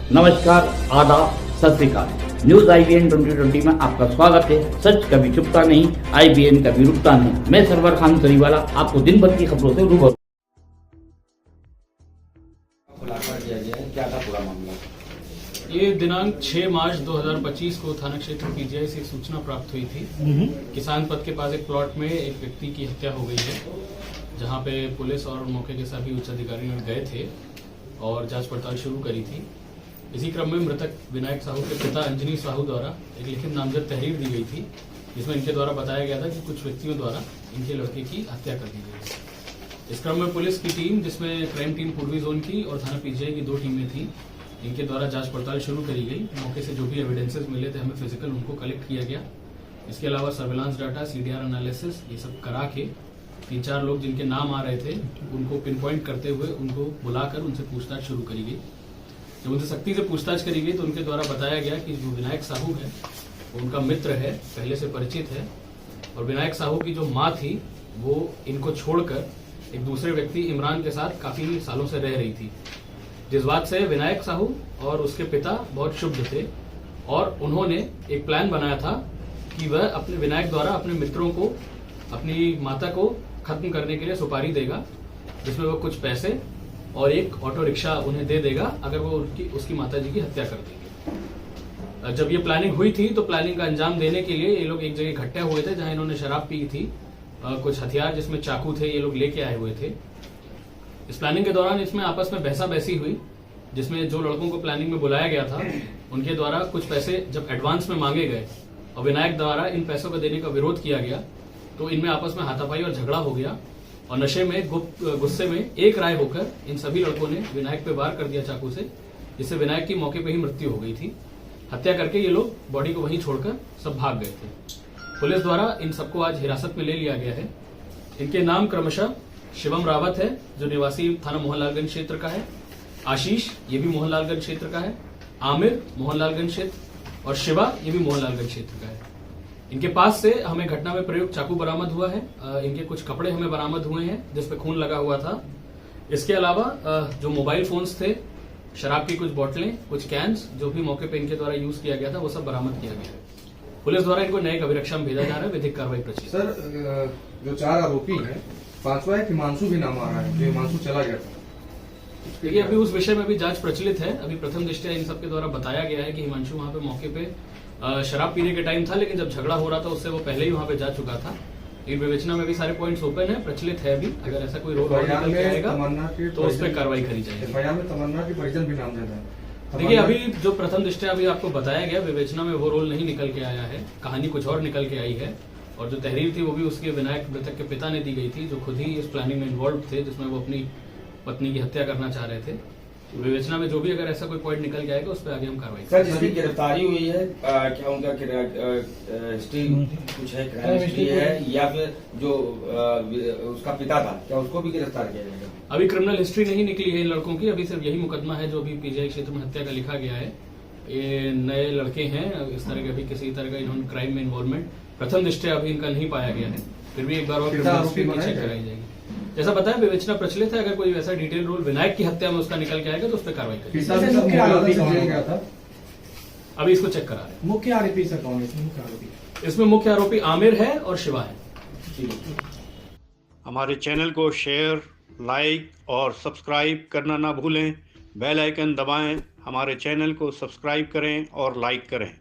नमस्कार, आदाब, सत श्री अकाल। न्यूज IBN 2020 में आपका स्वागत है। सच कभी छुपता नहीं, IBN कभी रुकता नहीं। मैं सरवर खान सरीवाला आपको दिन भर की खबरों से रूबरू। खुलासा किया गया है, क्या था पूरा मामला? ये दिनांक 6 मार्च 2025 को थाना क्षेत्र PGI से एक सूचना प्राप्त हुई थी। किसान पथ के पास एक प्लॉट में एक व्यक्ति की हत्या हो गई है, जहां पे पुलिस और मौके के सभी उच्च अधिकारी गए थे और जांच पड़ताल शुरू करी थी। इसी क्रम में मृतक विनायक साहू के पिता अंजनी साहू द्वारा एक लिखित नामजद तहरीर दी गई थी, जिसमें इनके द्वारा बताया गया था कि कुछ व्यक्तियों द्वारा इनके लड़के की हत्या कर दी गई। इस क्रम में पुलिस की टीम, जिसमें क्राइम टीम पूर्वी जोन की और थाना PGI की 2 टीमें थी, इनके द्वारा जांच पड़ताल शुरू करी गई। मौके से जो भी एविडेंसेस मिले थे, हमें फिजिकल उनको कलेक्ट किया गया। इसके अलावा सर्वेलांस डाटा, CDR एनालिसिस, ये सब करा के 3-4 लोग जिनके नाम आ रहे थे उनको पिन पॉइंट करते हुए उनको बुलाकर उनसे पूछताछ शुरू करी गई। जब उनसे सख्ती से पूछताछ करी गई तो उनके द्वारा बताया गया कि जो विनायक साहू है वो उनका मित्र है, पहले से परिचित है, और विनायक साहू की जो माँ थी वो इनको छोड़कर एक दूसरे व्यक्ति इमरान के साथ काफी सालों से रह रही थी, जिस बात से विनायक साहू और उसके पिता बहुत क्षुब्ध थे और उन्होंने एक प्लान बनाया था कि वह अपने विनायक द्वारा अपने मित्रों को, अपनी माता को खत्म करने के लिए सुपारी देगा, जिसमें वो कुछ पैसे और एक ऑटो रिक्शा उन्हें दे देगा अगर वो उसकी माता जी की हत्या कर देंगे। जब ये प्लानिंग हुई थी तो प्लानिंग का अंजाम देने के लिए ये लोग एक जगह इकट्ठे हुए थे जहां इन्होंने शराब पी थी। कुछ हथियार जिसमें चाकू थे ये लोग लेके आए हुए थे। इस प्लानिंग के दौरान इसमें आपस में बहसा बहसी हुई, जिसमें जो लड़कों को प्लानिंग में बुलाया गया था उनके द्वारा कुछ पैसे जब एडवांस में मांगे गए और विनायक द्वारा इन पैसों को देने का विरोध किया गया तो इनमें आपस में हाथापाई और झगड़ा हो गया और नशे में गुस्से में एक राय होकर इन सभी लड़कों ने विनायक पे वार कर दिया चाकू से, जिससे विनायक की मौके पे ही मृत्यु हो गई थी। हत्या करके ये लोग बॉडी को वहीं छोड़कर सब भाग गए थे। पुलिस द्वारा इन सबको आज हिरासत में ले लिया गया है। इनके नाम क्रमशः शिवम रावत है, जो निवासी थाना मोहनलालगंज क्षेत्र का है, आशीष ये भी मोहनलालगंज क्षेत्र का है, आमिर मोहनलालगंज क्षेत्र, और शिवा ये भी मोहनलालगंज क्षेत्र का है। इनके पास से हमें घटना में प्रयुक्त चाकू बरामद हुआ है। इनके कुछ कपड़े हमें बरामद हुए हैं जिसपे खून लगा हुआ था। इसके अलावा जो मोबाइल फोन्स थे, शराब की कुछ बोतलें, कुछ कैंस, जो भी मौके पे इनके द्वारा यूज किया गया था वो सब बरामद किया गया है। पुलिस द्वारा इनको न्यायिक अभिरक्षा में भेजा जा रहा है। विधिक कार्रवाई प्रचलित। सर, जो 4 आरोपी हैं, 5वां एक हिमांशु भी नाम आ रहा है, जो हिमांशु चला गया था। देखिए, अभी उस विषय में भी जांच प्रचलित है। अभी प्रथम दृष्टया इन सबके द्वारा बताया गया है कि हिमांशु वहां पे मौके पे शराब पीने के टाइम था, लेकिन जब झगड़ा हो रहा था उससे वो पहले ही वहां पे जा चुका था। इन विवेचना में भी सारे पॉइंट्स ओपन है, प्रचलित है। अभी अगर ऐसा कोई रोल निकल के आएगा तो उस पर कार्रवाई करी जाएगी। FIR में तमन्ना के परिजन भी नाम देता है। देखिए, अभी जो प्रथम दृष्टया अभी आपको बताया गया, विवेचना में वो रोल नहीं निकल के आया है, कहानी कुछ और निकल के आई है। और जो तहरीर थी वो भी उसके विनायक मृतक के पिता ने दी गई थी, जो खुद ही इस प्लानिंग में इन्वॉल्व थे, जिसमें वो अपनी पत्नी की हत्या करना चाह रहे थे। विवेचना में जो भी अगर ऐसा कोई पॉइंट निकल के आएगा उस पर आगे हम कार्रवाई सर, जिसकी गिरफ्तारी हुई है, क्या उनका हिस्ट्री कुछ है, क्राइम हिस्ट्री है, या फिर जो उसका पिता था, क्या उसको भी गिरफ्तार किया जाएगा? अभी क्रिमिनल हिस्ट्री नहीं निकली है इन लड़कों की। अभी सिर्फ यही मुकदमा है जो अभी PGI क्षेत्र में हत्या का लिखा गया है। ये नए लड़के हैं, इस तरह के अभी किसी तरह का इन्होंने क्राइम में इन्वॉल्वमेंट प्रथम दृष्टया अभी इनका नहीं पाया गया है। फिर भी एक बार और चेक कराई जाएगी। जैसा बताया, विवेचना प्रचलित है। अगर कोई वैसा डिटेल रोल विनायक की हत्या में उसका निकल के आएगा तो उस पर कार्रवाई करेगी। अभी इसको चेक करा रहे हैं। मुख्य आरोपी सर कौन है? मुख्य आरोपी इसमें मुख्य आरोपी आमिर है और शिवा है। हमारे चैनल को शेयर, लाइक और सब्सक्राइब करना ना भूलें। बेल आइकन दबाएं, हमारे चैनल को सब्सक्राइब करें और लाइक करें।